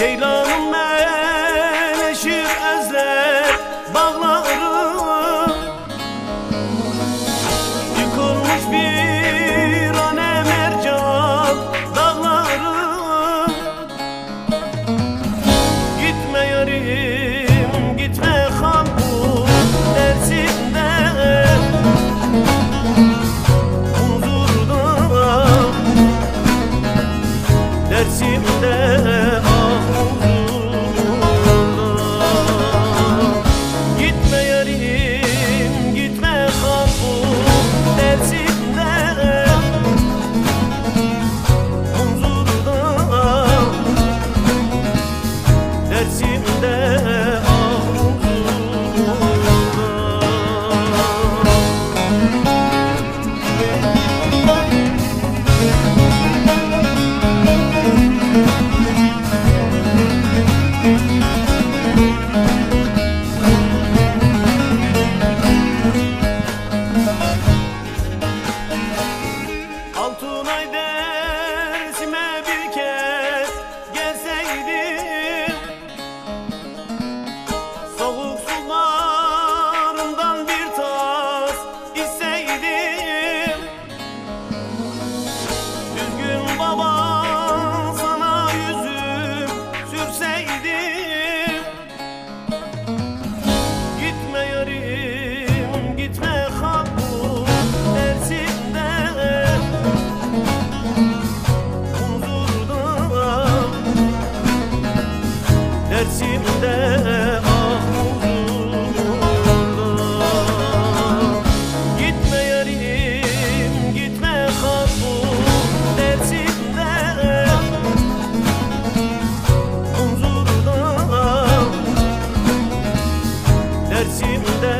Ceylanım meleşir özler bağlarım. Yıkılmış bir ane mercan dağlarım. Gitme yarim gitme kan bu dersinden, huzurda dersimde. Altunay dersime bir kez gelseydim, soğuk sularından bir tas içseydim. Üzgün baban sana yüzüm sürseydim. Gitme yarim gitme kal bu dersinden, dersimde ah huzurda. Gitme yarim gitme kal bu dersimde, huzurda dersimde.